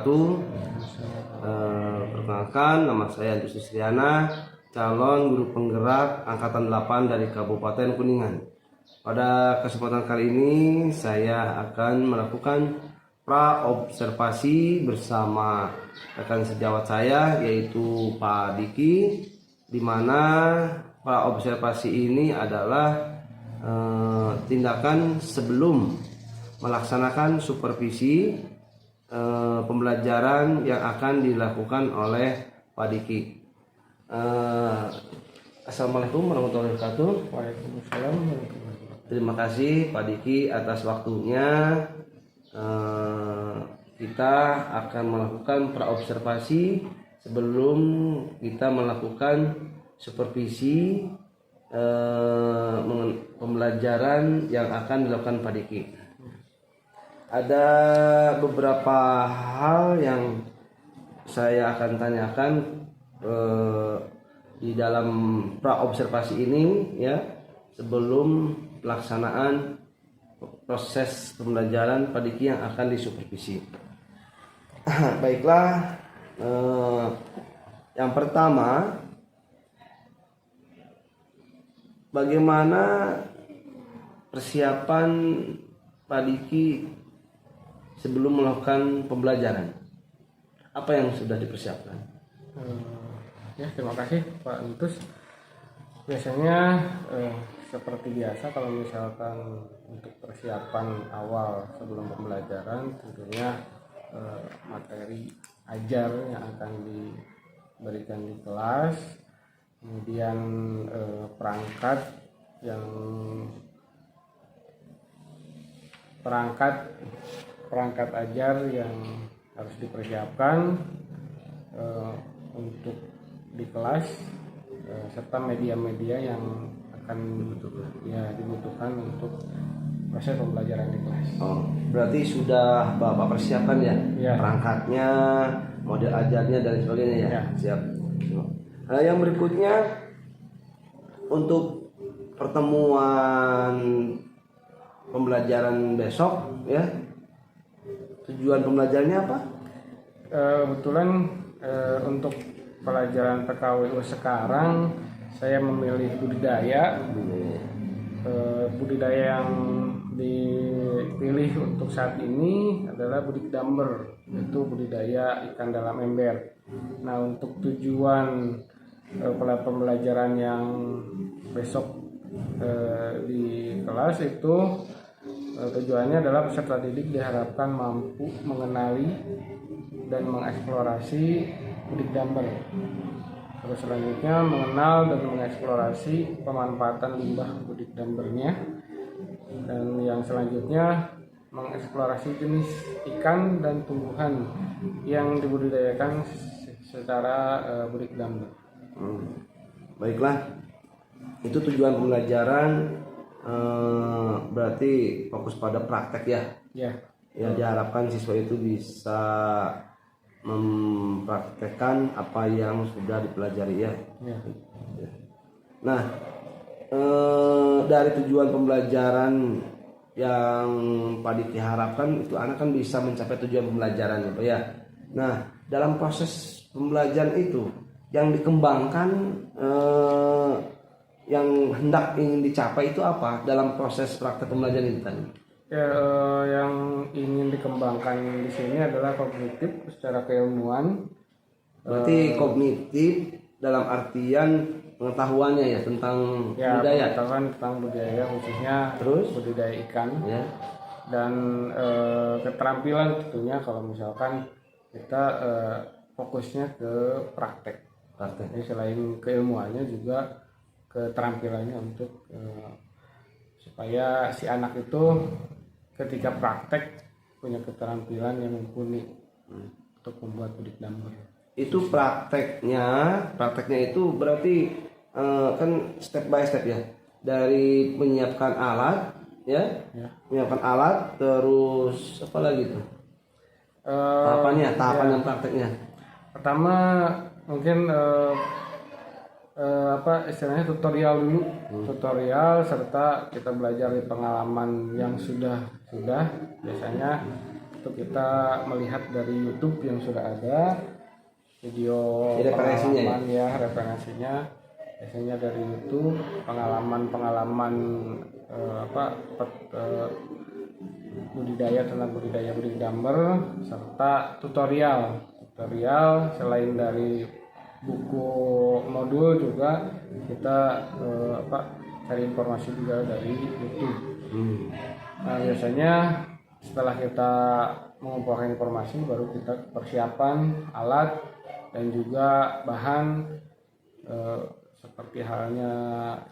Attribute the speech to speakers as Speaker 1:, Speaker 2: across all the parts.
Speaker 1: wabarakatuh. Perkenalkan, nama saya Andus Sustriana, calon guru penggerak angkatan 8 dari Kabupaten Kuningan. Pada kesempatan kali ini saya akan melakukan praobservasi bersama rekan sejawat saya yaitu Pak Diki, di mana praobservasi ini adalah tindakan sebelum melaksanakan supervisi pembelajaran yang akan dilakukan oleh Pak Diki. Assalamualaikum warahmatullahi wabarakatuh.
Speaker 2: Waalaikumsalam.
Speaker 1: Terima kasih Pak Diki atas waktunya. Kita akan melakukan praobservasi sebelum kita melakukan supervisi pembelajaran yang akan dilakukan Pak Diki. Ada beberapa hal yang saya akan tanyakan di dalam praobservasi ini ya, sebelum pelaksanaan proses pembelajaran Pak Diki yang akan disupervisi. Baiklah, yang pertama, bagaimana persiapan Pak Diki sebelum melakukan pembelajaran? Apa yang sudah dipersiapkan?
Speaker 2: Ya, terima kasih Pak Antus. Biasanya seperti biasa kalau misalkan untuk persiapan awal sebelum pembelajaran, tentunya materi ajar yang akan diberikan di kelas, kemudian perangkat ajar yang harus dipersiapkan untuk di kelas, serta media-media yang akan dibutuhkan untuk proses pembelajaran di kelas.
Speaker 1: Oh, berarti sudah Bapak persiapkan ya,
Speaker 2: ya.
Speaker 1: Perangkatnya, model ajarnya dan sebagainya ya.
Speaker 2: Ya.
Speaker 1: Siap. Yang berikutnya, untuk pertemuan pembelajaran besok ya, tujuan pembelajarannya apa?
Speaker 2: Kebetulan untuk pelajaran PKWU sekarang saya memilih budidaya. Budidaya yang dipilih untuk saat ini adalah budidamber, yaitu budidaya ikan dalam ember. Nah, untuk tujuan pembelajaran yang besok di kelas itu, tujuannya adalah peserta didik diharapkan mampu mengenali dan mengeksplorasi budidamber. Terus selanjutnya mengenal dan mengeksplorasi pemanfaatan limbah budidambernya, dan yang selanjutnya mengeksplorasi jenis ikan dan tumbuhan yang dibudidayakan secara budidamber.
Speaker 1: Baiklah, itu tujuan pembelajaran, berarti fokus pada praktek ya.
Speaker 2: Ya.
Speaker 1: Ya, diharapkan siswa itu bisa mempraktekkan apa yang sudah dipelajari ya.
Speaker 2: Ya.
Speaker 1: Nah, dari tujuan pembelajaran yang Pak Diki harapkan itu anak kan bisa mencapai tujuan pembelajaran Pak ya. Nah, dalam proses pembelajaran itu yang dikembangkan, yang hendak ingin dicapai itu apa dalam proses praktek pembelajaran itu tadi?
Speaker 2: Ya, yang ingin dikembangkan di sini adalah kognitif secara keilmuan.
Speaker 1: Berarti kognitif dalam artian pengetahuannya ya tentang budaya.
Speaker 2: Pengetahuan tentang budaya, khususnya
Speaker 1: Terus
Speaker 2: budidaya ikan
Speaker 1: ya.
Speaker 2: Dan keterampilan tentunya kalau misalkan kita fokusnya ke praktek. Jadi selain keilmuannya juga keterampilannya untuk supaya si anak itu ketika praktek punya keterampilan yang mumpuni untuk membuat budidamber.
Speaker 1: Itu prakteknya itu berarti kan step by step ya, dari menyiapkan alat ya. Menyiapkan alat, terus apa lagi tuh tahapan prakteknya?
Speaker 2: Pertama mungkin istilahnya tutorial dulu, tutorial serta kita belajar dari pengalaman yang sudah biasanya itu kita melihat dari YouTube yang sudah ada video
Speaker 1: Referensinya
Speaker 2: pengalaman ya, referensinya biasanya dari YouTube, pengalaman budidaya tentang budidaya breeding dumber, serta tutorial selain dari buku modul juga kita cari informasi juga dari YouTube. Nah, biasanya setelah kita mengumpulkan informasi baru kita persiapan alat dan juga bahan, seperti halnya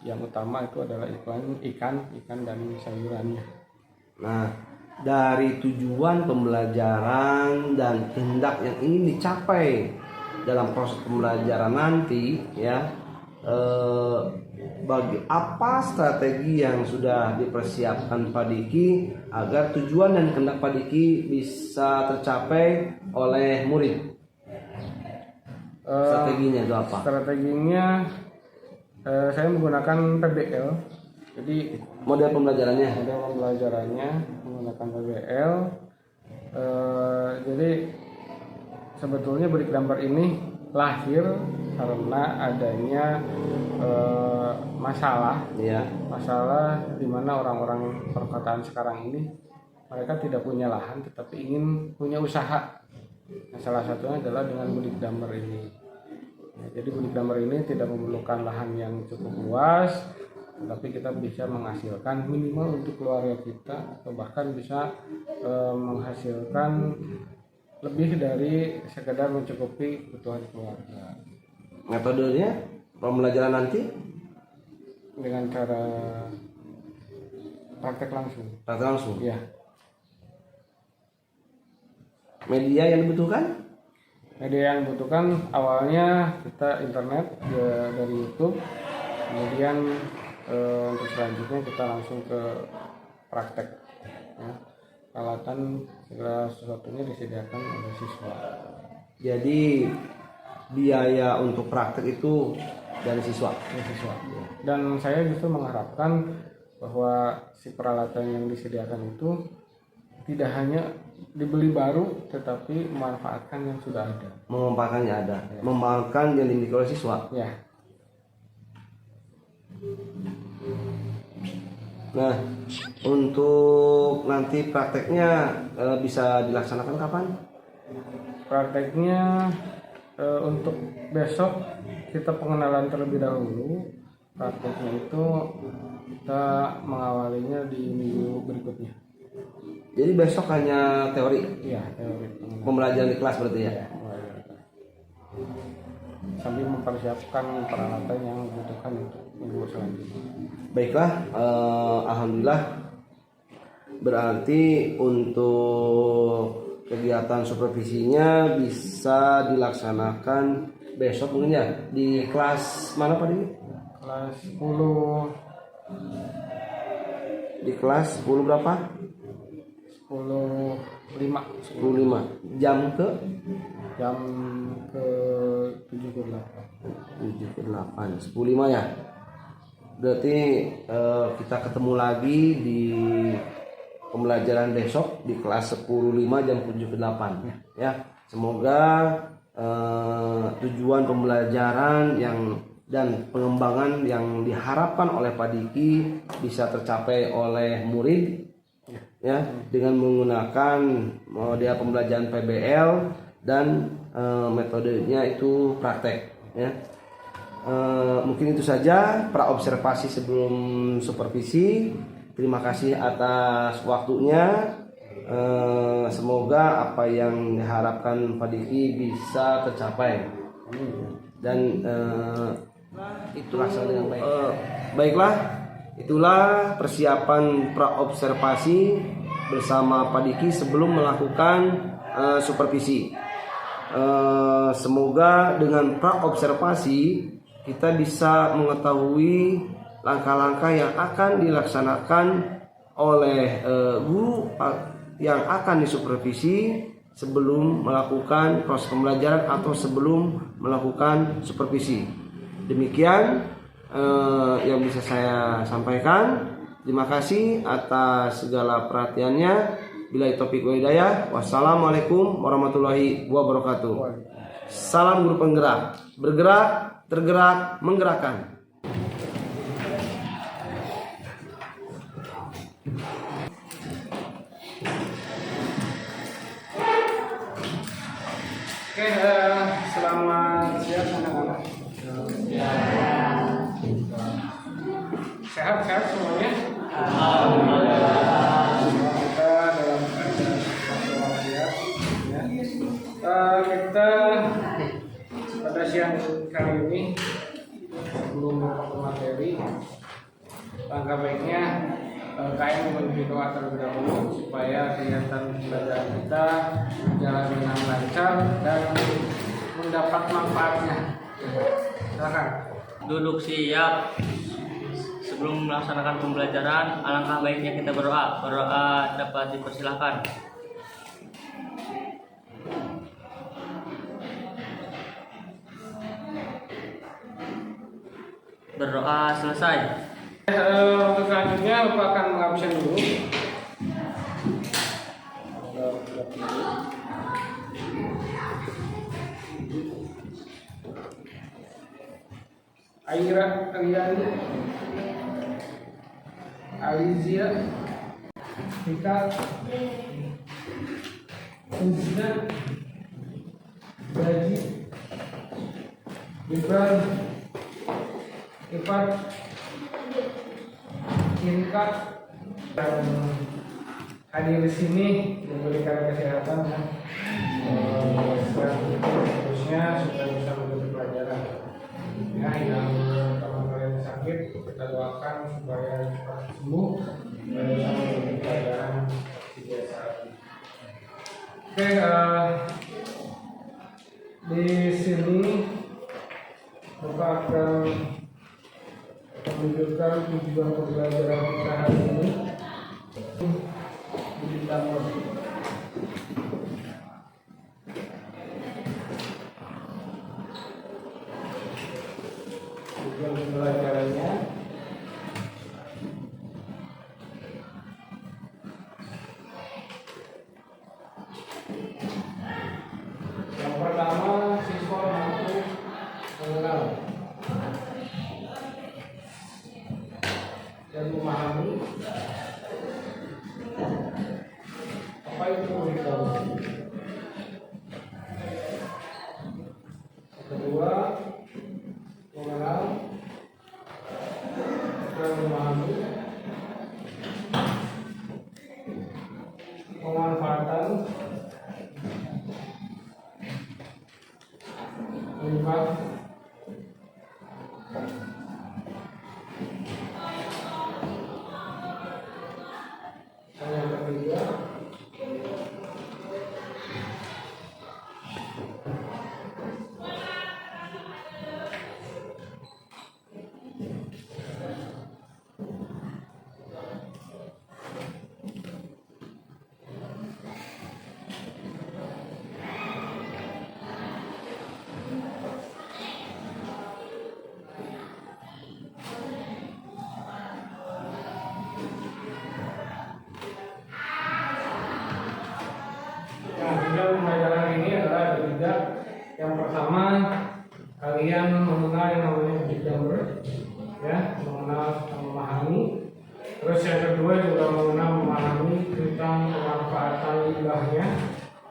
Speaker 2: yang utama itu adalah ikan dan sayurannya.
Speaker 1: Nah, dari tujuan pembelajaran dan kehendak yang ingin dicapai dalam proses pembelajaran nanti ya, bagi apa strategi yang sudah dipersiapkan Pak Diki agar tujuan dan kehendak Pak Diki bisa tercapai oleh murid? Strateginya itu apa?
Speaker 2: Strateginya saya menggunakan PBL. Jadi
Speaker 1: Model pembelajarannya?
Speaker 2: menggunakan PBL. Jadi sebetulnya breeding dumber ini lahir karena adanya masalah di mana orang-orang perkotaan sekarang ini mereka tidak punya lahan tetapi ingin punya usaha. Nah, salah satunya adalah dengan breeding dumber ini. Jadi breeding dumber ini tidak memerlukan lahan yang cukup luas, tapi kita bisa menghasilkan minimal untuk keluarga kita atau bahkan bisa menghasilkan lebih dari sekedar mencukupi kebutuhan keluarga.
Speaker 1: Metodenya pembelajaran nanti
Speaker 2: Dengan cara praktek langsung.
Speaker 1: praktek langsung.
Speaker 2: Ya.
Speaker 1: Media yang dibutuhkan?
Speaker 2: Media yang dibutuhkan awalnya kita internet dari YouTube, kemudian untuk selanjutnya kita langsung ke praktek. Ya. Peralatan segala sesuatunya disediakan oleh siswa.
Speaker 1: Jadi biaya untuk praktek itu dari siswa.
Speaker 2: Dan saya justru mengharapkan bahwa si peralatan yang disediakan itu tidak hanya dibeli baru, tetapi memanfaatkan yang sudah ada.
Speaker 1: Memanfaatkannya ada, memanfaatkan yang dimiliki oleh siswa.
Speaker 2: Ya.
Speaker 1: Nah, untuk nanti prakteknya bisa dilaksanakan kapan?
Speaker 2: Prakteknya untuk besok kita pengenalan terlebih dahulu. Prakteknya itu kita mengawalinya di minggu berikutnya.
Speaker 1: Jadi besok hanya teori?
Speaker 2: Iya, teori.
Speaker 1: Pembelajaran di kelas berarti ya?
Speaker 2: Sambil mempersiapkan peralatan yang dibutuhkan untuk minggu selanjutnya.
Speaker 1: Baiklah, alhamdulillah. Berarti untuk kegiatan supervisinya bisa dilaksanakan besok mungkin ya di kelas mana Pak ini?
Speaker 2: Kelas 10.
Speaker 1: Di kelas 10 berapa?
Speaker 2: 10.5.
Speaker 1: 10.5. Jam ke
Speaker 2: 7 ke 8.
Speaker 1: 7 ke 8. 10.5 ya. Berarti kita ketemu lagi di pembelajaran besok di kelas 10.5 jam 7 ke 8 ya. Semoga tujuan pembelajaran dan pengembangan yang diharapkan oleh Pak Diki bisa tercapai oleh murid ya dengan menggunakan model pembelajaran PBL dan metodenya itu praktek ya. Mungkin itu saja praobservasi sebelum supervisi. Terima kasih atas waktunya. Semoga apa yang diharapkan Pak Diki bisa tercapai dan itu dengan baik. Baiklah, itulah persiapan praobservasi bersama Pak Diki sebelum melakukan supervisi. Semoga dengan praobservasi kita bisa mengetahui langkah-langkah yang akan dilaksanakan oleh guru yang akan disupervisi sebelum melakukan proses pembelajaran atau sebelum melakukan supervisi. Demikian yang bisa saya sampaikan. Terima kasih atas segala perhatiannya. Billahi taufiq wal hidayah. Wassalamualaikum warahmatullahi wabarakatuh. Salam guru penggerak. Bergerak, tergerak, menggerakkan.
Speaker 2: Oke, selamat siang anak-anak. Sehat-sehat semuanya. Kita dalam keadaan walafiat. Ya. Kita pada siang kali ini sebelum masuk materi, langkah baiknya kalian memiliki doa terlebih dahulu supaya kegiatan belajar kita berjalan dengan lancar dan mendapat manfaatnya. Silakan.
Speaker 3: Duduk siap. Sebelum melaksanakan pembelajaran, alangkah baiknya kita berdoa. Berdoa dapat dipersilahkan. Berdoa selesai.
Speaker 2: Untuk selanjutnya Bapak akan mengabsen dulu. Aira Aliani, Alizia, Vika, Uzna, Gaji, Gibran, Ipat, Kinka, dan hadir di sini memberikan kesehatan ya. Seterusnya sudah bisa mengikuti pelajaran. Ya, yang teman-teman yang sakit kita doakan supaya cepat sembuh dan bisa mengikuti pelajaran seperti biasa. Oke, di sini Bapak akan menunjukkan tujuan pembelajaran kita hari ini. Tujuan pembelajarannya yang pertama, siswa mampu mengenal dan memahami apa itu kurikulum. Kedua, mengenal dan memahami pemanfaatan limbah dan yang ketiga tujuan pembelajaran ini adalah ada tiga. Yang pertama, kalian mengenal yang namanya big number, ya, mengenal dan memahami. Terus yang kedua juga mengenal memahami tentang pemanfaatan limbahnya,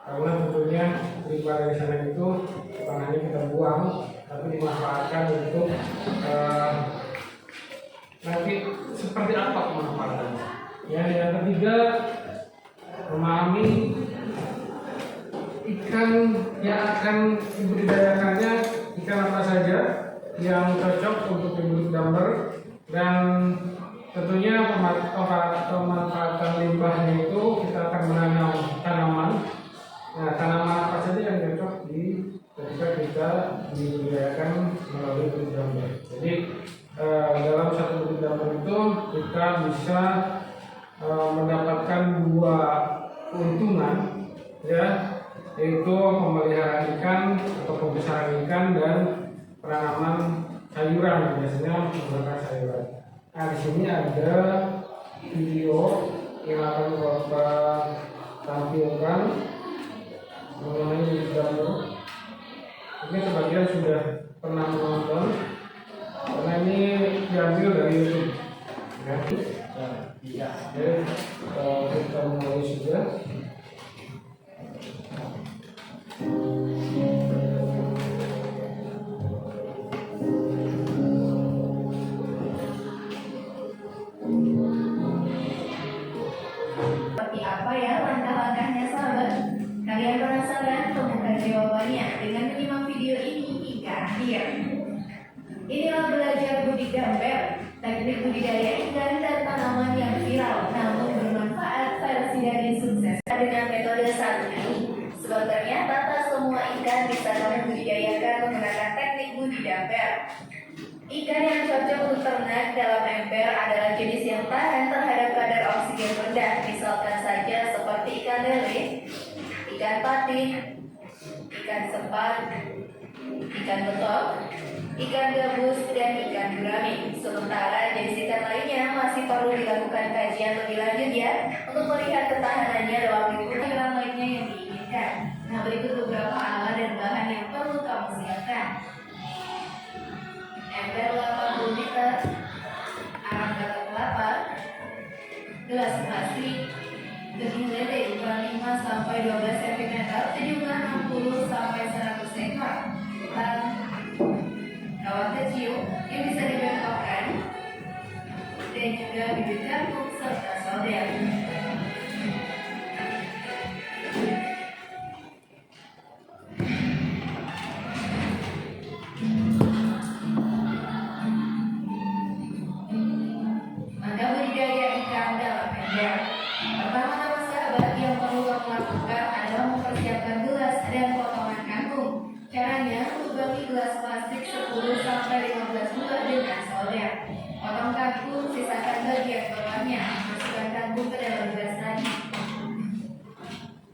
Speaker 2: karena tentunya limbah dari sana itu bukan hanya kita buang, tapi dimanfaatkan untuk nanti seperti apa pemanfaatannya. Ya, yang ketiga memahami ikan yang akan dibudidayakannya, ikan apa saja yang cocok untuk diberi gambar, dan tentunya pemanfaatan limbahnya itu kita akan menanam tanaman. Nah, tanaman apa saja yang cocok ketika kita dibudidayakan melalui budi gambar. Jadi dalam satu budi gambar itu kita bisa mendapatkan dua keuntungan, ya, yaitu pemeliharaan ikan atau pembesaran ikan dan penanaman sayuran, biasanya menggunakan sayuran. Nah, di sini ada video yang akan Bapak tampilkan mengenai Budik Damber. Mungkin sebagian sudah pernah menonton karena ini diambil dari YouTube. Ya, kita mulai sudah.
Speaker 4: Seperti apa ya langkah-langkahnya sahabat? Kalian penasaran? Temukan jawabannya dengan menyimak video ini hingga akhir. Inilah belajar Budik Damber, teknik budidaya ikan dan tanaman yang viral namun bermanfaat versi dari sukses dengan metode satu ini. Sebab ternyata tak semua ikan bisa kalian budidayakan menggunakan teknik Budik Damber. Ikan yang cocok untuk ternak dalam ember adalah jenis yang tahan terhadap kadar oksigen rendah, misalkan saja seperti ikan lele, ikan patin, ikan sepat, ikan betok, ikan gabus, dan ikan gurami. Sementara jenis ikan lainnya masih perlu dilakukan kajian lebih lanjut ya, untuk melihat ketahanannya dalam lingkungan ikan lainnya yang diinginkan. Nah, berikut beberapa alat dan bahan yang perlu kamu siapkan. Ember 80 liter, arang batok kelapa, gelas plastik, daging lele ukuran 5 sampai 12 cm, sejumlah 60 sampai 100 ekor, dan kawat kecil yang bisa dibengkokkan, dan juga bibit jagung serta solder. Pertama-tama sahabat yang perlu kamu lakukan adalah mempersiapkan gelas dan potongan kangkung. Caranya, lubangi gelas plastik 10 sampai 15 buah dengan solder. Potong kangkung, sisakan bagian bawahnya. Masukkan kangkung ke dalam gelas tadi.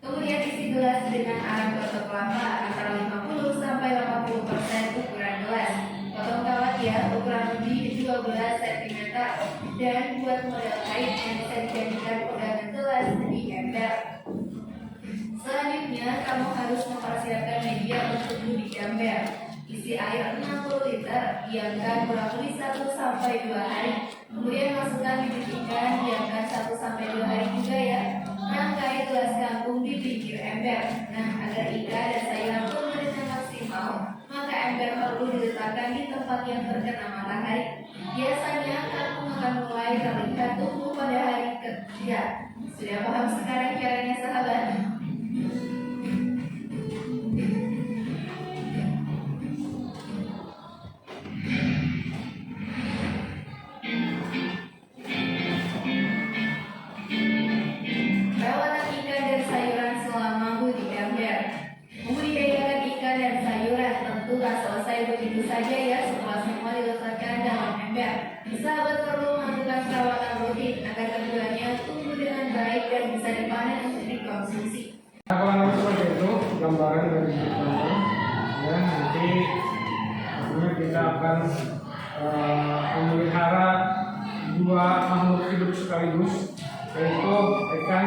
Speaker 4: Kemudian isi gelas dengan arang batok kelapa antara 50 sampai 80% ukuran gelas. Potong kawat ya, ukuran lebih 12 cm, dan buat model kain yang bisa dijadikan pegangan gelas di ember. Selanjutnya, kamu harus mempersiapkan media untuk Budik Damber. Isi air 60 liter, diamkan kurang lebih 1 sampai 2 hari. Kemudian masukkan bibit ikan, diamkan 1 sampai 2 hari juga ya. Rangkai gelas kangkung di pinggir ember. Nah, agar ikan dan sayuran tumbuh dengan maksimal, maka ember perlu diletakkan di tempat yang terkena matahari. Biasanya kangkung akan mulai terlihat tumbuh pada hari ketiga. Sudah paham sekarang caranya sahabat? Perawatan ikan dan sayuran selama Budik Damber. Membudidayakan ikan dan sayuran tentu tak selesai begitu saja ya setelah semua diletakkan dalam ember. Sahabat perlu melakukan perawatan rutin agar keduanya tumbuh dengan baik dan bisa dipanen untuk dikonsumsi.
Speaker 2: Kalau seperti itu gambaran dari Budik Damber, ya nanti tentunya kita akan memelihara dua makhluk hidup sekaligus, yaitu ikan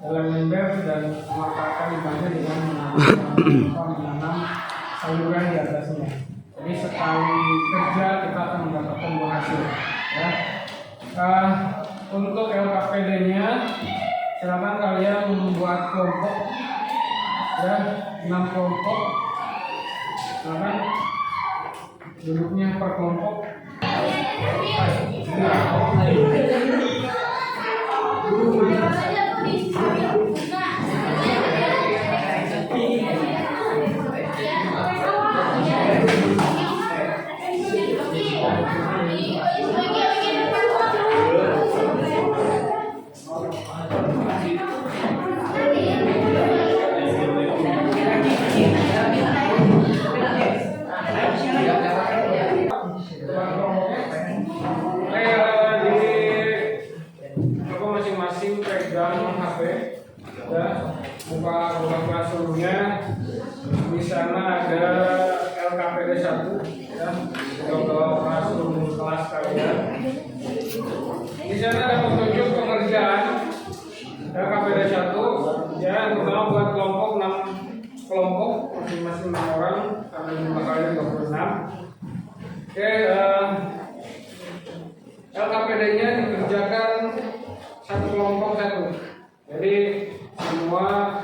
Speaker 2: dalam ember dan memanfaatkan ikannya dengan menanam sayuran di atasnya. Jadi sekali kerja kita akan mendapatkan buah hasil. Ya. Untuk LKPD-nya, silakan kalian membuat kelompok, ya 6 kelompok. Silakan duduknya per kelompok. Masing-masing pegang HP, ya, buka classroom-nya. Di sana ada LKPD 1, ya, buka classroom kelas kalian. Di sana ada petunjuk pengerjaan LKPD 1, ya. LKPD-nya dikerjakan satu kelompok satu. Jadi semua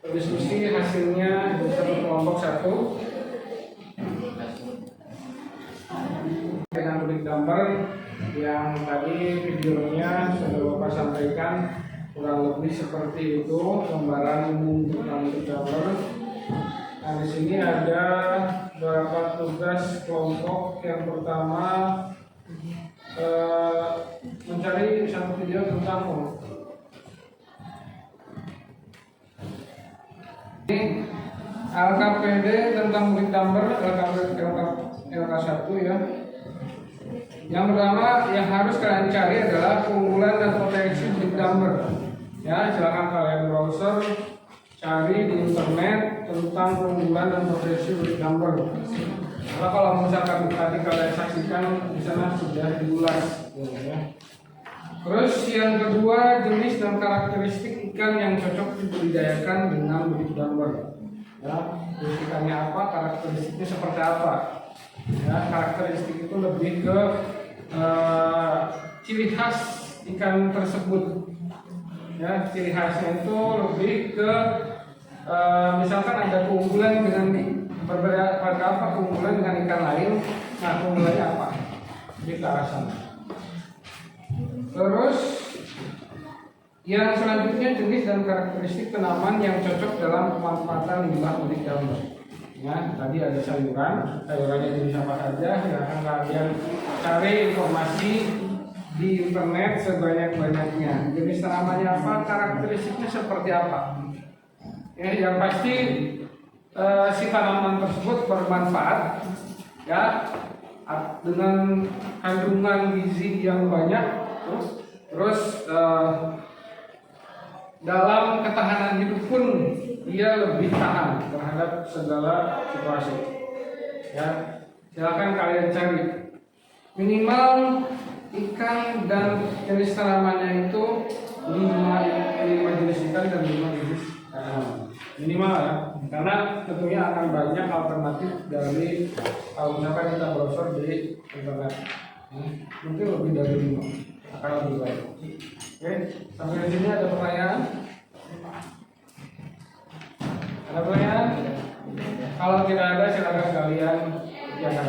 Speaker 2: diskusi hasilnya di satu kelompok satu. Dengan budik gambar yang tadi videonya sudah Bapak sampaikan kurang lebih seperti itu gambaran umum tentang budik gambar. Nah, di sini ada beberapa tugas kelompok. Yang pertama mencari satu video tentang ini LKPD tentang budik gambar LK1 ya. Yang pertama yang harus kalian cari adalah keunggulan dan potensi budik gambar. Ya, silakan kalian browser cari di internet tentang keunggulan dan potensi budik gambar. Nah, kalau misalkan tadi kalian saksikan di sana sudah diulas, ya. Terus yang kedua, jenis dan karakteristik ikan yang cocok dibudidayakan dengan budik gambar. Ya, jenis ikannya apa, karakteristiknya seperti apa? Ya, karakteristik itu lebih ke ciri khas ikan tersebut. Ya, ciri khasnya itu lebih ke misalkan ada keunggulan dengan berbeda pada apa keunggulan dengan ikan lain. Nah, keunggulannya apa? Jadi ke arah sana. Terus yang selanjutnya jenis dan karakteristik tanaman yang cocok dalam pemanfaatan limbah budik gambar. Ya, tadi ada sayurannya jenis apa saja. Ya, akan kalian cari informasi di internet sebanyak-banyaknya. Jenis tanamannya apa, karakteristiknya seperti apa. Ya, yang pasti si tanaman tersebut bermanfaat, ya, dengan kandungan gizi yang banyak, terus dalam ketahanan hidup pun dia lebih tahan terhadap segala situasi. Ya, silakan kalian cari minimal ikan dan jenis tanamannya itu 5 jenis ikan dan 5 jenis tanaman minimal ya, karena tentunya akan banyak alternatif dari kalau misalkan kita browser di internet, mungkin lebih dari 5 akan lebih baik. Oke, sampai di sini ada pertanyaan? Ada pertanyaan? Kalau tidak ada, silakan kalian kerjakan.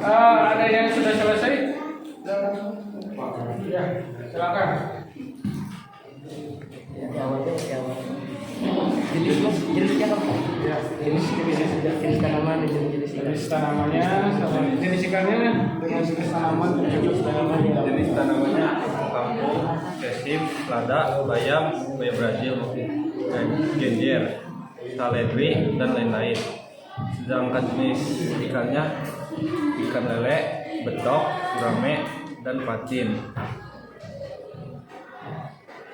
Speaker 2: Ada yang sudah selesai? Ya, silakan.
Speaker 5: Jenisnya apa? Ya, jenis tanaman dan jenis
Speaker 2: tanamannya, jenis ikannya dengan jenis tanaman dan jenis tanaman.
Speaker 6: Jenis tanamannya kangkung, kesip, lada, bayam Brazil, genjer, saledri dan lain-lain. Sedangkan jenis ikannya ikan lele, betok, gurame, dan patin.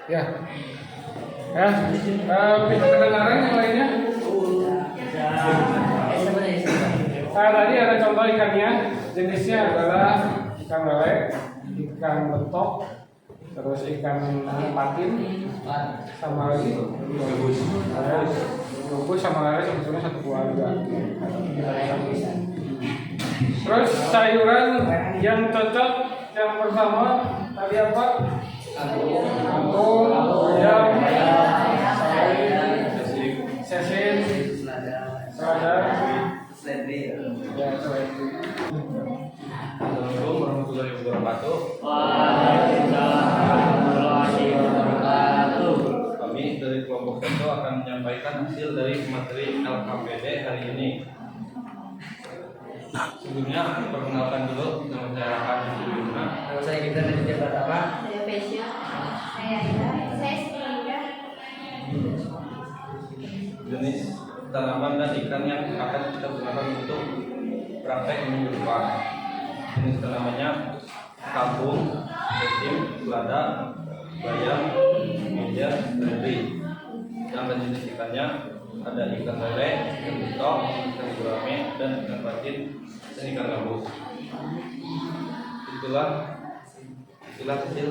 Speaker 2: Ya, kedengaran yang lainnya? Tadi ada contoh ikannya, jenisnya adalah ikan lele, ikan betok, terus ikan patin, sama lagi gabus sama lele sebetulnya satu keluarga. Terus sayuran yang cocok yang pertama tadi apa? Kangkung, bayam, sesin, selada, ya,
Speaker 6: Assalamualaikum warahmatullahi wabarakatuh.
Speaker 3: Waalaikumsalam warahmatullahi wabarakatuh.
Speaker 6: Kami dari kelompok satu akan menyampaikan hasil dari materi LKPD hari ini. Sebelumnya perkenalkan dulu nama saya Raka Sudiruna.
Speaker 5: Nama saya Gibran dari Jakarta.
Speaker 4: Saya Pesya. Saya Ida. Saya Sri.
Speaker 6: Jenis tanaman dan ikan yang akan kita gunakan untuk praktek minggu depan. Jenis tanamannya kangkung, kesim, lada, bayam, genjer, seledri. Sedangkan jenis ikannya ada ikan lele, ikan betok, ikan gurame, dan ikan patin, dan ikan gabus. Itulah kecil.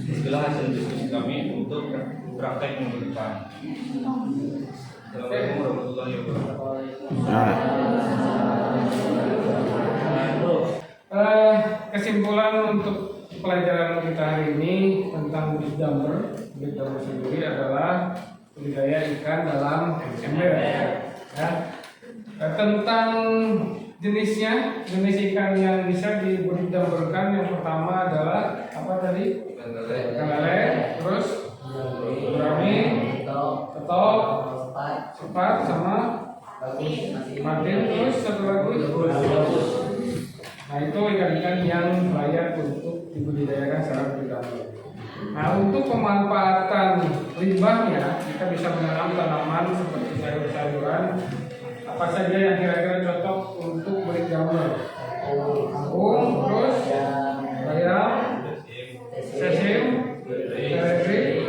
Speaker 6: Itulah hasil diskusi kami untuk praktek minggu depan. Assalamualaikum warahmatullahi wabarakatuh.
Speaker 2: Kesimpulan untuk pelajaran kita hari ini tentang Budik Damber. Budik Damber sendiri adalah budidaya ikan dalam ember. Ya. Tentang jenisnya, jenis ikan yang bisa dibudidamberkan yang pertama adalah apa tadi? Ikan lele, terus gurame, ketok, sepat, sama martin, terus satu lagi. Nah itu ikan-ikan yang layak untuk dibudidayakan secara budidaya. Nah untuk pemanfaatan limbahnya kita bisa menanam tanaman seperti sayur-sayuran apa saja yang kira-kira cocok untuk Budik Damber. Kangkung, terus bayam, sesim, seledri,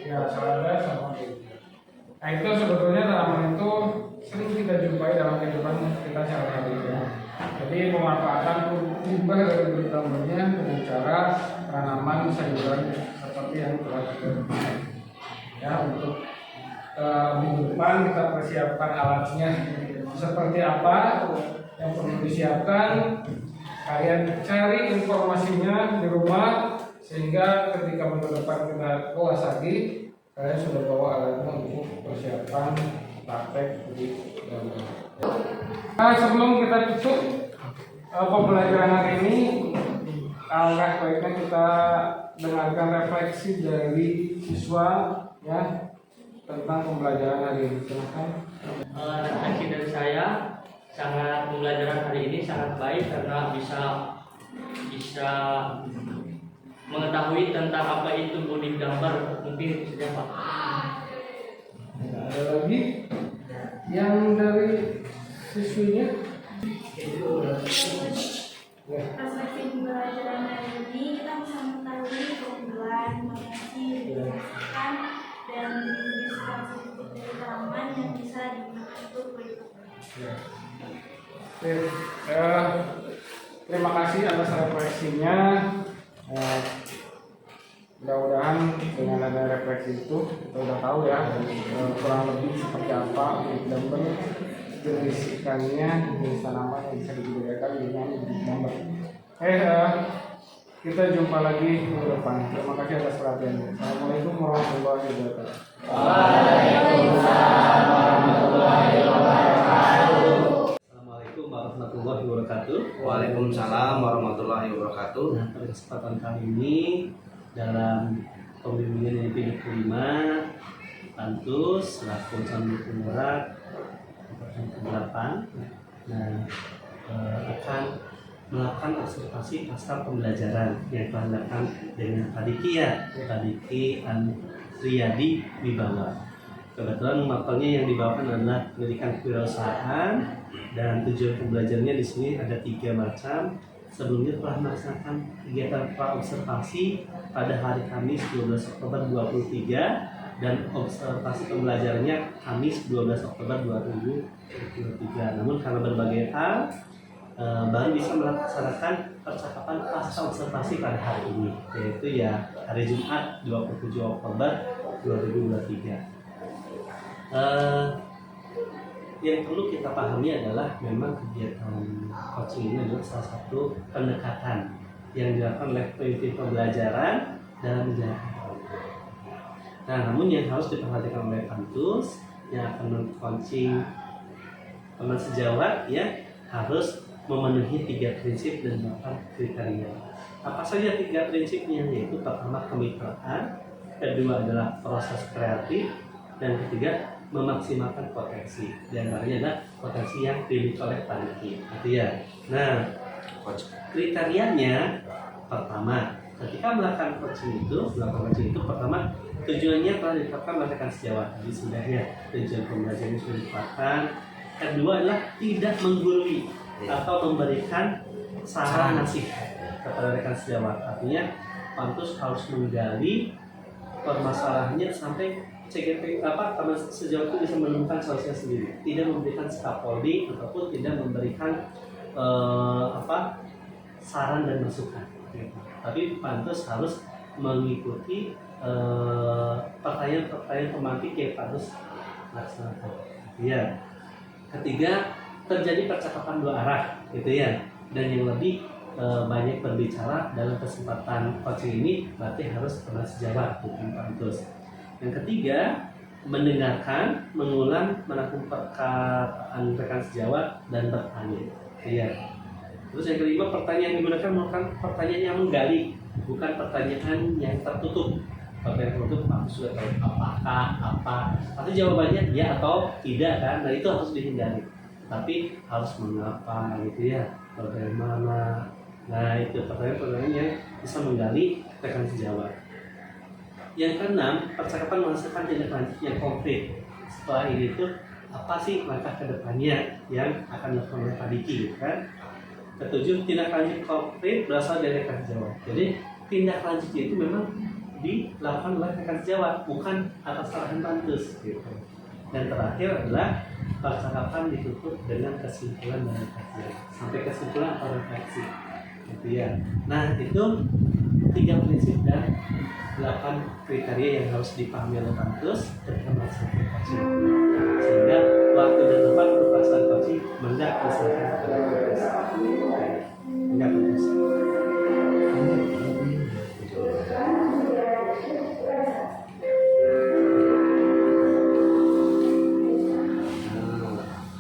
Speaker 2: ya selada sama gitu. Nah itu sebetulnya tanaman itu sering kita jumpai dalam kehidupan kita sehari-hari ya. Jadi pemanfaatan limbah dari Budik Dambernya dengan cara tanaman sayuran seperti yang telah kita ya untuk minggu depan kita persiapkan alatnya seperti apa yang perlu disiapkan. Kalian cari informasinya di rumah sehingga ketika minggu depan kita kelas lagi kalian sudah bawa alatnya untuk persiapan praktek Budik Damber. Nah, sebelum kita tutup pembelajaran hari ini, alangkah baiknya kita dengarkan refleksi dari siswa ya tentang pembelajaran hari ini. Silahkan.
Speaker 3: Refleksi dari saya, sangat pembelajaran hari ini sangat baik karena bisa mengetahui tentang apa itu Budik Damber. Mungkin itu saja Pak.
Speaker 2: Ada lagi yang dari siswinya? Ya.
Speaker 7: Perspektif pembelajaran hari ini kita bisa mengetahui keunggulan, potensi, dirasakan dan jenis-jenis sedikit dari tanaman yang bisa digunakan untuk berikutnya.
Speaker 2: Ya. Oke, terima kasih atas refleksinya. Mudah-mudahan dengan ada refleksi itu kita udah tahu ya kurang lebih seperti apa Budik Damber, jenis ikannya, jenis tanaman yang bisa dibudidayakan dengan Budik Damber. Kita jumpa lagi minggu depan. Terima kasih atas perhatiannya. Assalamualaikum warahmatullahi wabarakatuh.
Speaker 8: Assalamualaikum warahmatullahi wabarakatuh.
Speaker 1: Waalaikumsalam warahmatullahi wabarakatuh.
Speaker 8: Nah, pada kesempatan kali ini dalam pembimbingan yang kelima, Pantus selaku Sambil Penggerak ke-8 akan melakukan observasi pasca pembelajaran yang telah dilakukan dengan Padiki Riyadi Wibawa. Kebetulan mapelnya yang dibawakan adalah pendidikan kewirausahaan dan tujuan pembelajarannya di sini ada 3 macam. Sebelumnya telah melaksanakan kegiatan praobservasi pada hari Kamis 12 Oktober 2023 dan observasi pembelajarannya Kamis 12 Oktober 2023. Namun karena berbagai hal baru bisa melaksanakan percakapan pasca observasi pada hari ini, yaitu ya hari Jumat 27 Oktober 2023. Yang perlu kita pahami adalah memang kegiatan coaching ini adalah salah satu pendekatan yang dilakukan oleh pemimpin pembelajaran dalam menjalankan. Nah, namun yang harus diperhatikan oleh Pantus yang akan men-coaching teman sejawat ya harus memenuhi 3 prinsip dan 8 kriteria. Apa saja 3 prinsipnya? Yaitu pertama kemitraan, kedua adalah proses kreatif, Dan ketiga, memaksimalkan potensi. Di antaranya adalah potensi yang dimiliki oleh Padiki. Artinya, nah, kriterianya pertama, ketika melakukan coaching itu pertama tujuannya telah ditetapkan melakukan sejawat. Jadi sebenarnya tujuan pembelajaran ini sudah ditetapkan. Kedua adalah tidak menggurui atau memberikan saran nasihat kepada rekan sejawat. Artinya Pantus harus menggali permasalahannya sampai CGP teman sejauh itu bisa menemukan solusinya sendiri, tidak memberikan scaffolding ataupun tidak memberikan saran dan masukan. Tapi Pantus harus mengikuti pertanyaan-pertanyaan pemantik yang Pantus laksanakan. Ya. Ketiga, terjadi percakapan dua arah, gitu ya. Dan yang lebih banyak berbicara dalam kesempatan coaching ini berarti harus pernah sejawat, bukan Pantus. Yang ketiga, mendengarkan, mengulang, menangkum perkataan rekan sejawat dan bertanya. Iya. Terus yang kelima, pertanyaan yang digunakan merupakan pertanyaan yang menggali, bukan pertanyaan yang tertutup. Pertanyaan tertutup aku sudah tahu apakah, apa, pasti jawabannya ya atau tidak kan. Nah itu harus dihindari. Tapi harus mengapa gitu ya, bagaimana. Nah itu pertanyaan-pertanyaan yang bisa menggali rekan sejawat. Yang keenam, percakapan menghasilkan tindak lanjut yang konkret. Setelah ini itu apa sih langkah kedepannya yang akan dilakukan oleh Padiki, kan? Ketujuh, tindak lanjut konkret berasal dari rekan sejawat. Jadi tindak lanjutnya itu memang dilakukan oleh rekan sejawat, bukan atas arahan Pantus. Gitu. Dan terakhir adalah percakapan ditutup dengan kesimpulan dan refleksi. Sampai kesimpulan atau refleksi. Gitu ya. Nah itu 3 prinsip dan 8 kriteria yang harus dipahami oleh Pantus ketika melaksanakan coaching. Sehingga waktu dan tempat untuk pelaksanaan coaching mendak diserahkan kepada Pantus. Enggak Pantus.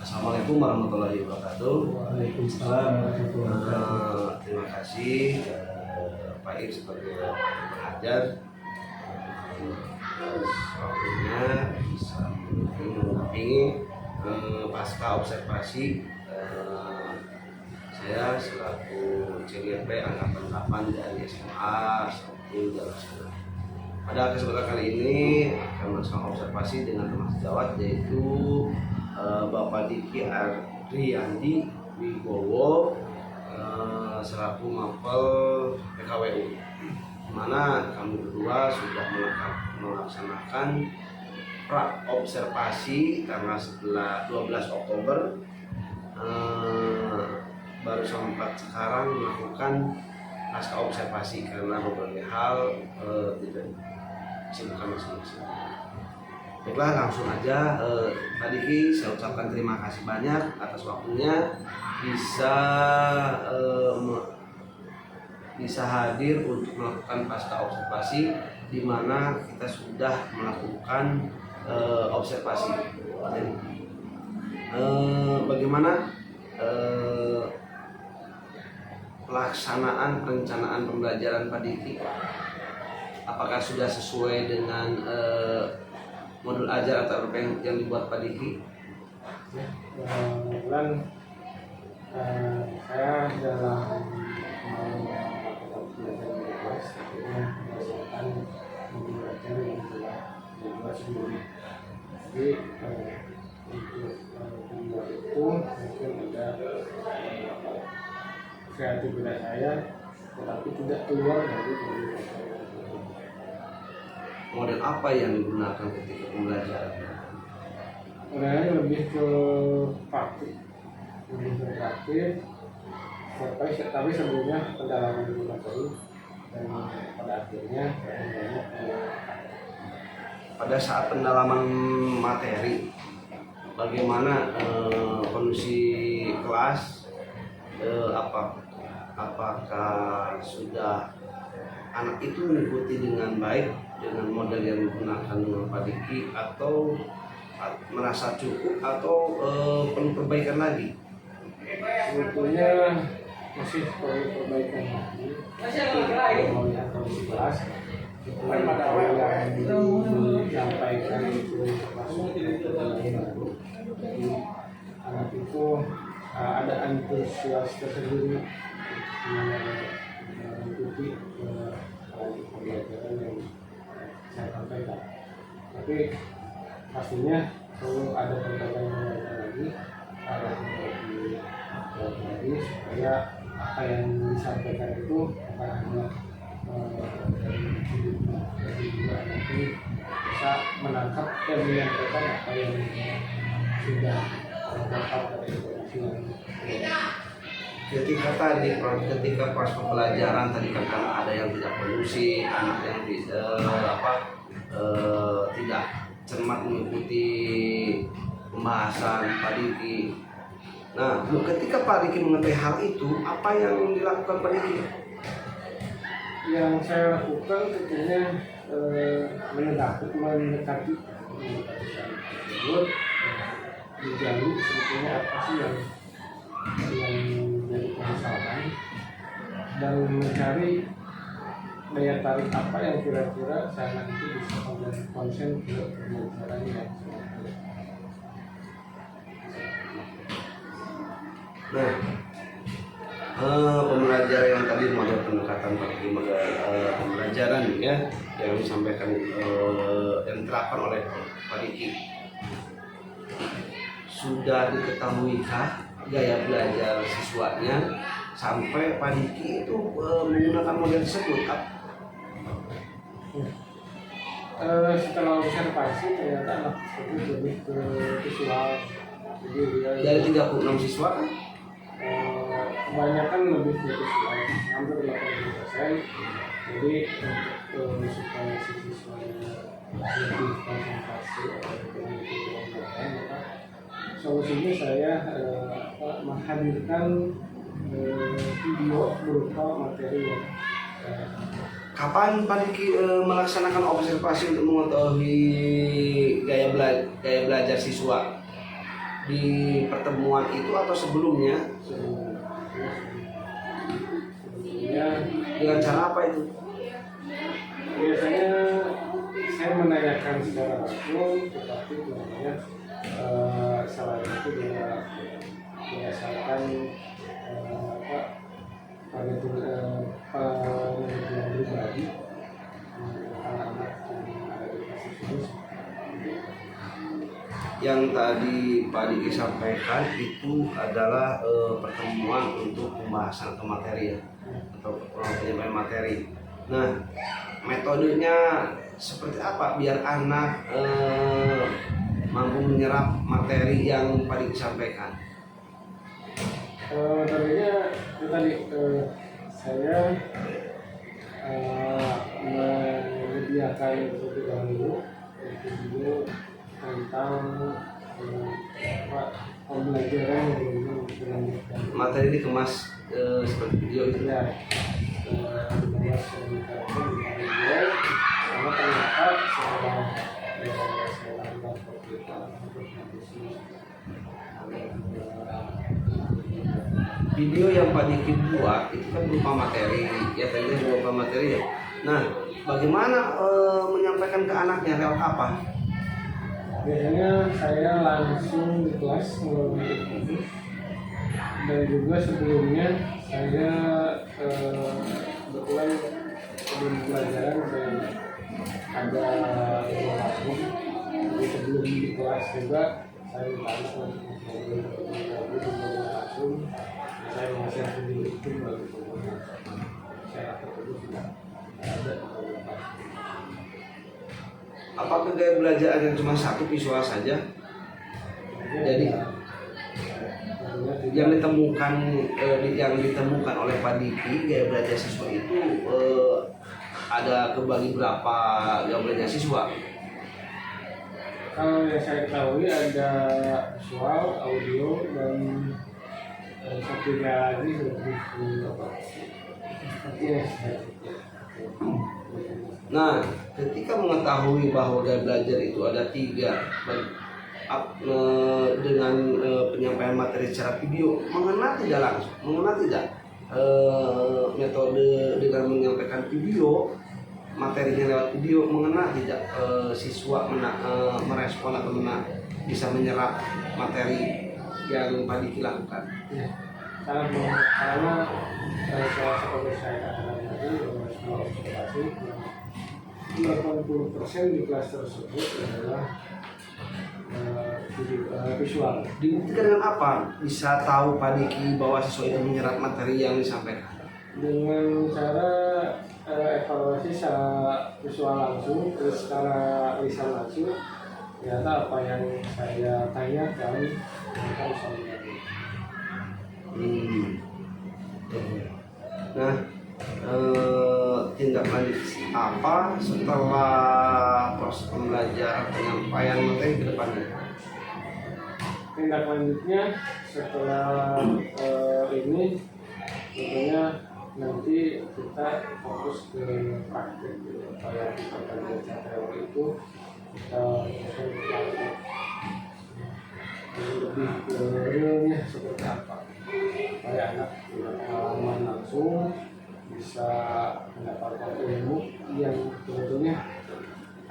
Speaker 1: Assalamualaikum warahmatullahi wabarakatuh.
Speaker 8: Waalaikumsalam warahmatullahi wabarakatuh.
Speaker 1: Terima kasih Pak Ir sebagai pengajar. Waktunya bisa mendampingi pasca observasi saya selaku CGP angkatan 8 dari SMA 1 Jalasana. Pada kesempatan kali ini akan melakukan observasi dengan teman sejawat yaitu Bapak Diki Ariandi Wibowo selaku mapel PKWU, di mana kami berdua sudah melaksanakan pra observasi tanggal 12 Oktober. Baru sempat sekarang melakukan pasca observasi karena berbagai hal tidak kesibukan masing-masing. Baiklah, langsung aja Pak Diki, saya ucapkan terima kasih banyak atas waktunya bisa hadir untuk melakukan pasca observasi di mana kita sudah melakukan observasi. Jadi, bagaimana pelaksanaan perencanaan pembelajaran Pak Diki? Apakah sudah sesuai dengan modul ajar atau apa yang dibuat Pak Diki?
Speaker 2: Kebetulan saya dalam kelas berdasarkan modul ajar yang telah dibuat sebelumnya. Jadi untuk membuat itu mungkin ada kreativitas saya, tetapi tidak keluar dari modul ajar.
Speaker 1: Model apa yang digunakan ketika pembelajaran?
Speaker 2: Modalnya lebih ke praktik, tapi sebelumnya pendalaman dulu materi dan pada akhirnya
Speaker 1: pada saat pendalaman materi, bagaimana kondisi kelas? Apakah sudah anak itu mengikuti dengan baik dengan model yang digunakan dengan Pak Diki, atau merasa cukup, atau perlu perbaikan lagi?
Speaker 2: Sebetulnya masih perlu perbaikan lagi. Melihat kondisi kelas, yang disampaikan itu masuk baru. Jadi anak itu ada antusias tersendiri mengikuti pembelajaran yang saya sampaikan. Tapi pastinya perlu ada perbaikan lagi, harus dibuat lagi supaya apa yang disampaikan itu bukan hanya dari dua anak ini bisa menangkap dan menyampaikan apa yang sudah dapat dari informasi yang
Speaker 1: ketika pas pembelajaran tadi kan ada yang tidak kondusif, anak yang tidak cermat mengikuti pembahasan Pak Diki. Nah, ketika Pak Diki mengetahui hal itu, apa yang dilakukan Pak Diki?
Speaker 2: yang saya lakukan tentunya mendekati tersebut, digali sebetulnya apa sih yang menjadi permasalahan dan mencari daya tarik apa yang kira-kira saya nanti bisa menjadi konsen ke pembelajaran yang
Speaker 1: Nah, pembelajaran yang tadi model pendekatan pembelajaran ya yang disampaikan yang diterapkan oleh Pak Diki, sudah diketahuikah gaya belajar siswanya sampai Pak Diki itu menggunakan model tersebut?
Speaker 2: setelah observasi ternyata anak tersebut lebih ke visual, jadi dia
Speaker 1: Dari 36 siswa kan?
Speaker 2: kebanyakan lebih ke visual, hampir 80%. Jadi untuk supaya si siswanya lebih konsentrasi mengikuti pembelajaran, maka solusinya saya menghadirkan video berupa materi yang
Speaker 1: Kapan Pak Diki melaksanakan observasi untuk mengetahui gaya belajar siswa? Di pertemuan itu atau sebelumnya? Dengan cara apa itu?
Speaker 2: biasanya saya menanyakan secara langsung, tetapi kemudian selain itu dia berdasarkan penelitian pribadi anak-anak yang ada di kasus ini.
Speaker 1: Yang tadi Pak Diki sampaikan itu adalah pertemuan untuk pembahasan atau materi ya, atau penyampaian materi. Nah, metodenya seperti apa biar anak mampu menyerap materi yang Pak Diki sampaikan?
Speaker 2: Tentunya itu tadi saya menyediakan terlebih dahulu video tentang pembelajaran yang dilanjutkan.
Speaker 1: Materi dikemas seperti video itu.
Speaker 2: Ya, dikemas sedemikian video, karena ternyata setelah saya lakukan seperti itu, terus nanti
Speaker 1: Video yang Pak Diki buat itu kan berupa materi, ya tadi berupa materi ya. Nah, bagaimana menyampaikan ke anaknya lewat apa?
Speaker 2: biasanya saya langsung di kelas melalui ini, dan juga sebelumnya saya kebetulan sebelum pelajaran saya ada langsung, jadi sebelum di kelas juga saya minta untuk langsung saya mengasih video itu melalui saya tersebut sudah ada.
Speaker 1: Apakah gaya belajar yang cuma satu visual saja? Jadi yang ditemukan oleh Pak Diki gaya belajar siswa itu ada kebagi berapa gaya belajar siswa?
Speaker 2: Kalau yang saya ketahui ada visual, audio, dan satunya lagi lebih ke
Speaker 1: Nah, ketika mengetahui bahwa gaya belajar itu ada 3 dengan penyampaian materi secara video, mengenal tidak metode dengan menyampaikan video materinya lewat video mengena tidak siswa merespon atau bisa menyerap materi yang Pak Diki lakukan?
Speaker 2: Ya, sangat mengena karena seperti saya katakan tadi bahwa sekolah observasi 80% di kelas tersebut adalah visual.
Speaker 1: Dibuktikan dengan apa bisa tahu Pak Diki bahwa siswa itu menyerap materi yang disampaikan?
Speaker 2: Dengan cara evaluasi secara visual langsung, terus secara lisan langsung, ternyata apa yang saya tanyakan mereka bisa mengerti.
Speaker 1: Nah, tindak lanjut apa setelah proses pembelajaran penyampaian materi ke depannya?
Speaker 2: Tindak lanjutnya setelah ini tentunya nanti kita fokus ke praktik supaya kita belajar teori itu kita fokus ke praktik lebih ke realnya seperti apa supaya anak punya pengalaman langsung bisa mendapatkan ilmu yang sebetulnya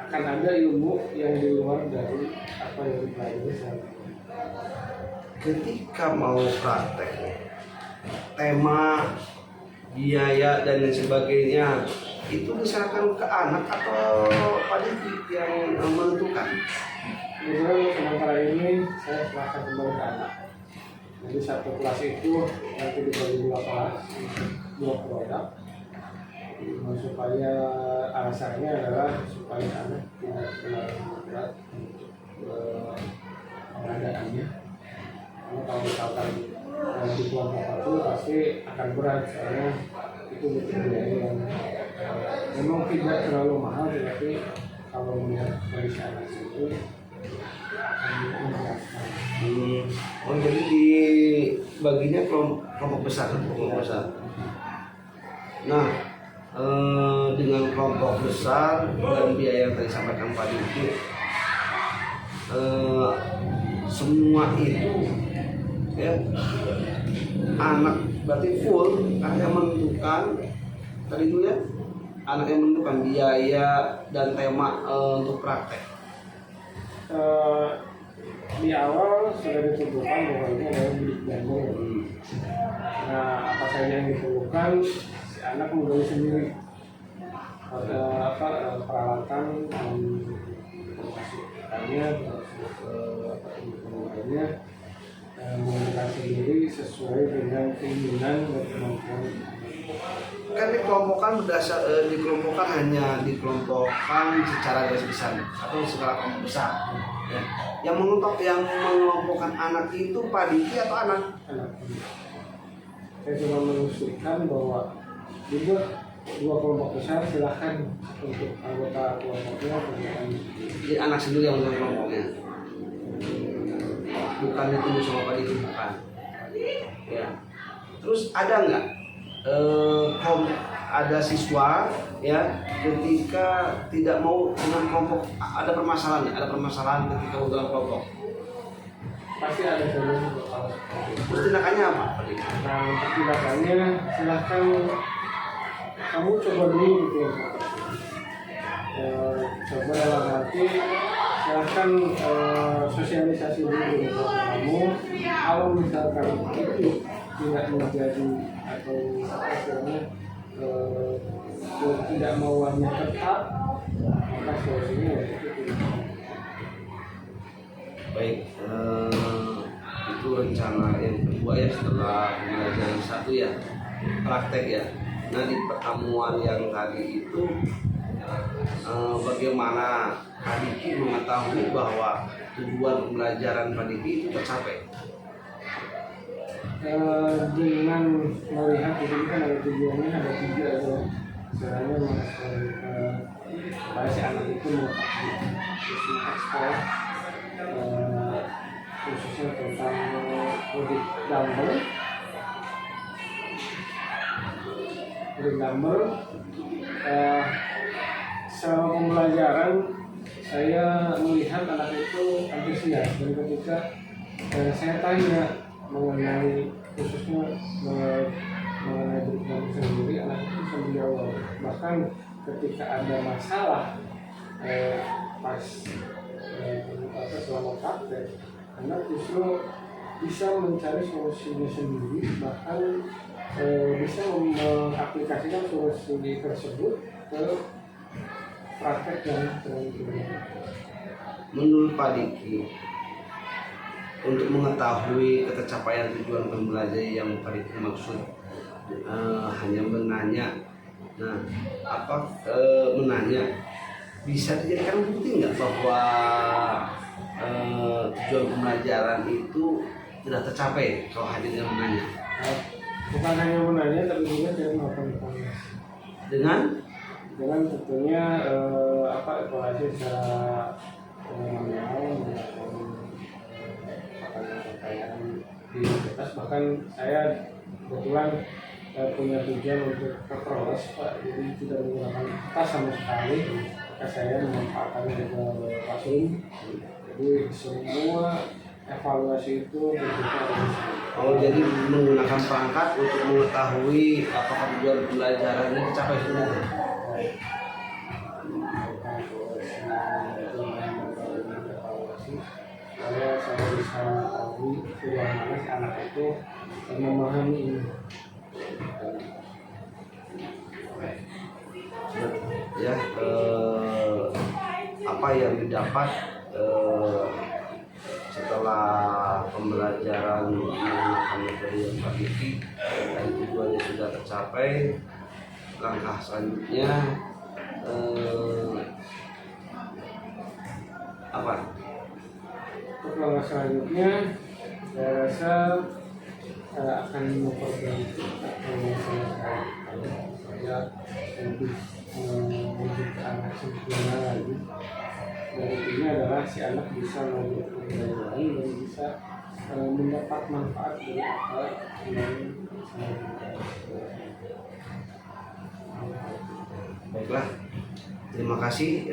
Speaker 2: akan ada ilmu yang di luar dari apa yang dipelajari sehari-hari.
Speaker 1: Ketika mau praktek, tema, biaya dan lain sebagainya itu diserahkan ke anak atau Pak Diki yang menentukan?
Speaker 2: Kemudian sementara ini saya serahkan kembali ke anak. Jadi satu kelas itu nanti dibagi 2 kelas, 2 produk. Supaya alasannya adalah supaya anak tidak terlalu berat untuk pengadaannya. Karena kalau misalkan di kelompok itu pasti akan berat soalnya itu butuh biaya yang memang tidak terlalu mahal, tetapi kalau melihat kondisi anak itu akan memberatkan.
Speaker 1: Oh, jadi dibaginya kelompok besar, Nah, dengan kelompok besar dan biaya yang tadi sampaikan Pak Diki, semua itu ya anak berarti full, anak yang menentukan tadi itu ya, anak yang menentukan biaya dan tema untuk praktek.
Speaker 2: Di awal sudah ditentukan bahwa ini adalah bidik gandeng. Nah, apa saja yang diperlukan si anak menggali sendiri. Ada peralatan dan masukannya, kemudiannya menggunakan sendiri sesuai dengan keinginan dan kemampuan.
Speaker 1: Kan dikelompokkan hanya dikelompokkan secara garis besar atau skala kelompok besar. Ya. Yang mengelompokkan anak itu Pak Diki atau anak?
Speaker 2: Saya cuma mengusulkan bahwa dibuat 2 kelompok besar, silahkan untuk anggota kelompoknya menggunakan.
Speaker 1: Jadi anak sendiri yang menentukan kelompoknya. Bukan itu sama Pak Diki, bukan. Ya. Terus ada nggak ada siswa ya ketika tidak mau dengan kelompok, ada permasalahan ketika mau dalam kelompok?
Speaker 2: Pasti ada saja.
Speaker 1: Terus tindakannya apa Pak Diki?
Speaker 2: Nah, untuk tindakannya silahkan kamu coba dulu gitu. Coba dalam arti silahkan sosialisasi dulu dengan kamu. Kalau misalkan itu tidak menjadi atau istilahnya tidak mauannya tetap, maka solusinya itu tidak.
Speaker 1: Baik, itu rencana yang kedua ya setelah pembelajaran 1 ya, praktek ya. Nah di pertemuan yang tadi itu bagaimana Pak Diki mengetahui bahwa tujuan pembelajaran Pak Diki itu tercapai?
Speaker 2: Dengan melihat itu kan ada tujuannya, ada 3 ya. Caranya supaya si anak itu mengetahui ekspor khususnya tentang mudik gambar. Selama pembelajaran saya melihat anak itu antusias, dan ketika saya tanya mengenai khususnya mengenai mudik gambar sendiri, anak itu bisa menjawab. Bahkan ketika ada masalah pas selama praktek, anak justru bisa mencari solusinya sendiri, bahkan bisa mengaplikasikan solusi tersebut ke praktek yang terjadi.
Speaker 1: Menurut Pak Diki, untuk mengetahui ketercapaian tujuan pembelajaran yang Pak Diki maksud, hanya menanya, menanya bisa dijadikan bukti nggak bahwa tujuan pembelajaran itu tidak tercapai kalau hanya dengan menanya?
Speaker 2: Bukan hanya menanya, tapi juga dengan melakukan evaluasi.
Speaker 1: Dengan
Speaker 2: Tentunya evaluasi secara manual, melakukan pertanyaan di kertas. Bahkan saya kebetulan punya tujuan untuk kekeros, Pak, jadi tidak menggunakan kertas sama sekali. Maka saya memanfaatkan Google Classroom. Jadi semua evaluasi itu
Speaker 1: jadi menggunakan perangkat untuk mengetahui apakah tujuan pembelajarannya tercapai sudah.
Speaker 2: Saya bisa tahu sejauh mana si anak itu memahami ini.
Speaker 1: Ya, apa yang didapat setelah pembelajaran menggunakan metode yang Pak Diki dan tujuannya sudah tercapai, langkah selanjutnya apa?
Speaker 2: Untuk langkah selanjutnya, saya rasa akan memperbaiki supaya lebih menjadi anak sempurna lagi. Dan ini adalah si anak bisa melanjutkan pembelajaran dan bisa mendapat manfaat dari apa yang saya.
Speaker 1: Baiklah, terima kasih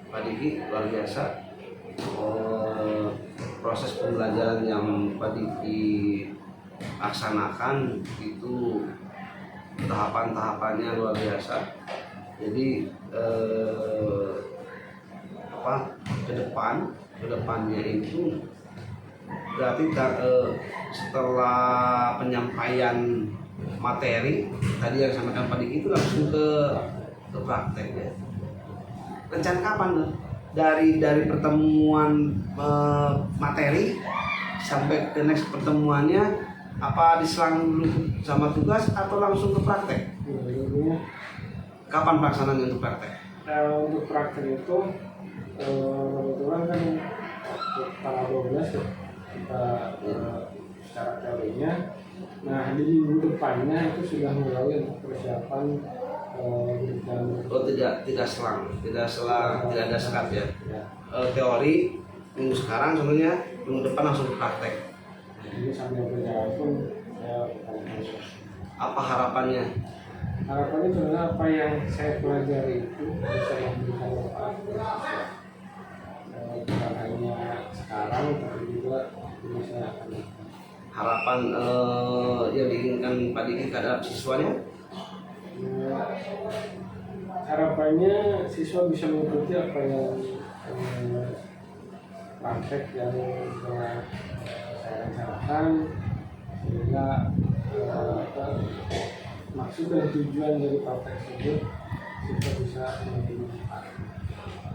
Speaker 1: Pak Diki, luar biasa. Proses pembelajaran yang Pak Diki laksanakan itu tahapan-tahapannya luar biasa. Jadi kedepannya itu berarti setelah penyampaian materi tadi yang disampaikan Pak Diki itu langsung ke praktek ya. Rencana kapan tuh? Dari pertemuan materi sampai ke next pertemuannya, apa diselang dulu sama tugas atau langsung ke praktek? Kapan pelaksanaannya untuk praktek?
Speaker 2: Untuk praktek itu kebetulan kan tanggal 12 kita secara teorinya. Nah, di minggu depannya itu sudah mulai untuk persiapan
Speaker 1: tidak ada sekat ya. Teori minggu sekarang sebenarnya, minggu depan langsung ke praktek.
Speaker 2: Jadi sambil berjalan pun saya
Speaker 1: apa harapannya?
Speaker 2: Harapannya sebenarnya apa yang saya pelajari itu bisa memberikan manfaat bukan hanya sekarang tapi juga di masa yang akan datang.
Speaker 1: Harapan yang diinginkan Pak Diki terhadap siswanya?
Speaker 2: Harapannya siswa bisa mengikuti apa yang praktek yang telah saya rencanakan, sehingga maksud dan tujuan dari praktek tersebut siswa bisa menerima.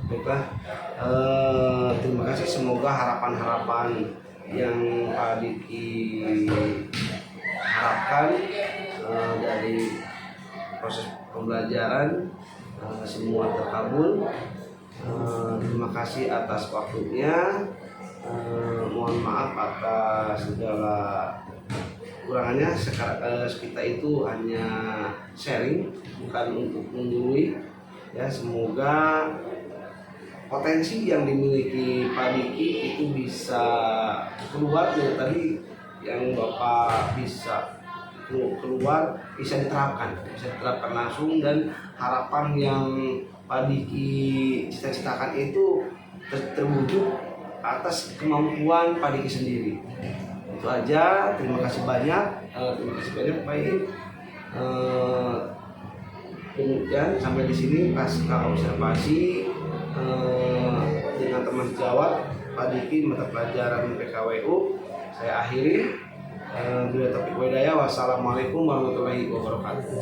Speaker 1: Baiklah, terima kasih. Semoga harapan-harapan yang Pak Diki harapkan dari proses pembelajaran semua terkabul. Terima kasih atas waktunya. Mohon maaf atas segala kurangannya. Kita itu hanya sharing, bukan untuk menggurui. Ya, semoga potensi yang dimiliki Pak Diki itu bisa keluar dari tadi yang Bapak bisa keluar, bisa diterapkan langsung, dan harapan yang Pak Diki cita-citakan itu terwujud atas kemampuan Pak Diki sendiri. Itu aja. Terima kasih banyak. Pak Diki. Kemudian sampai di sini pasca observasi dengan teman sejawat Pak Diki mata pelajaran PKWU saya akhiri. Bila topik wedaya, wassalamualaikum warahmatullahi wabarakatuh.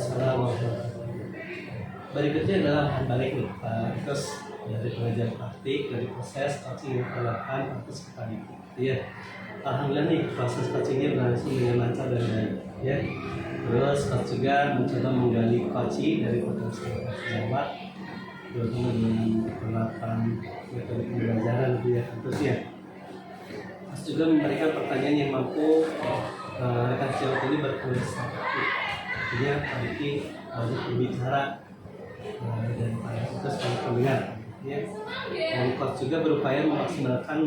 Speaker 8: Berikutnya adalah bahan balik nih Pak. Terus dari pengajar praktik, dari proses coaching yang dilakukan terus ke Pak Diki. Iya. Alhamdulillah nih proses coachingnya berlangsung dengan lancar dan baik. Ya. Terus coach juga mencoba menggali coaching dari potensi sejawat, terutama dengan penerapan metode pembelajaran gitu ya. Terus ya. Terus juga memberikan pertanyaan yang mampu rekan sejawat ini berkualitas efektif. Artinya Pak Diki banyak berbicara dan itu sebagai pendengar. Ya. Dan coach juga berupaya memaksimalkan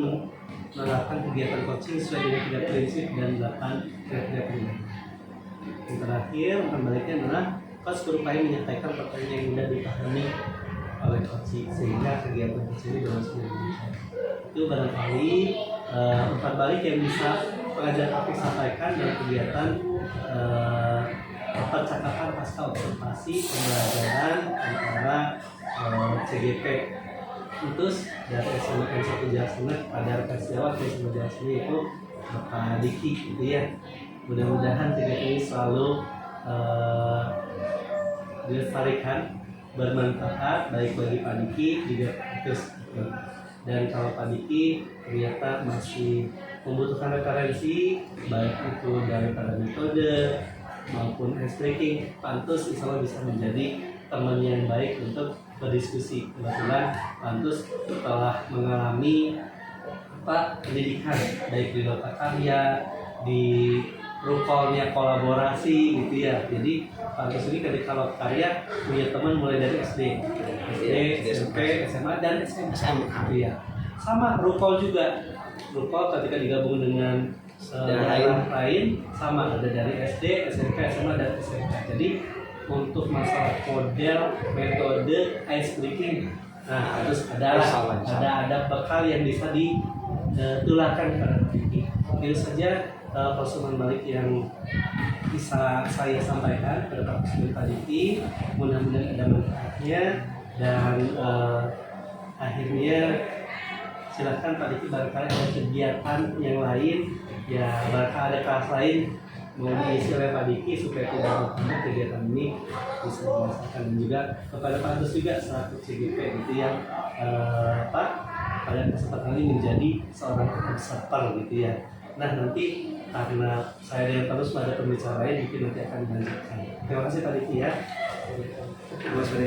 Speaker 8: menerapkan kegiatan coaching sesuai dengan 3 prinsip dan 8 kriteria penilaian. Yang terakhir, baliknya adalah coach berupaya menyampaikan pertanyaan yang mudah dipahami oleh coaching sehingga kegiatan coaching ini berlangsung dengan lancar. Itu barangkali umpan balik yang bisa pengajar praktik sampaikan dalam kegiatan percakapan pasca observasi pembelajaran antara CGP Utus dari SMA N1 Jaksel pada rekan sejawat dari SMA Jaksel itu Pak Diki gitu ya. Mudah-mudahan kegiatan ini selalu dilestarikan, bermanfaat baik bagi Pak Diki juga Utus gitu. Dan kalau Pak Diki ternyata masih membutuhkan referensi baik itu daripada metode maupun ice breaking, Pantus insya Allah bisa menjadi teman yang baik untuk berdiskusi. Kebetulan Pantus telah mengalami pendidikan baik di Nota Karya, di Rukolnya kolaborasi gitu ya. Jadi Pantus ini ketika Nota Karya punya teman mulai dari SD, SMP, SMA dan SMA gitu ya. Sama Rukol juga. Rukol ketika digabung dengan daerah lain sama ada dari SD, SMP, SMA dan SMK. Jadi untuk masalah model, metode, ice breaking, nah terus ada bekal yang bisa ditularkan kepada Pak Diki. Itu saja persoalan balik yang bisa saya sampaikan pada Pak Diki. Mudah-mudahan ada manfaatnya dan akhirnya silakan Pak Diki barangkali ada kegiatan yang lain ya, barangkali ada kelas lain mau diisi oleh Pak Diki supaya tidak menghambat kegiatan ini bisa dilaksanakan. Dan juga kepada Pak Agus juga selaku CGP gitu yang pada kesempatan ini menjadi seorang observer gitu ya. Nah nanti karena saya yang terus pada pembicara lain mungkin nanti akan dilanjutkan. Terima kasih Pak Diki ya.
Speaker 1: Terima kasih.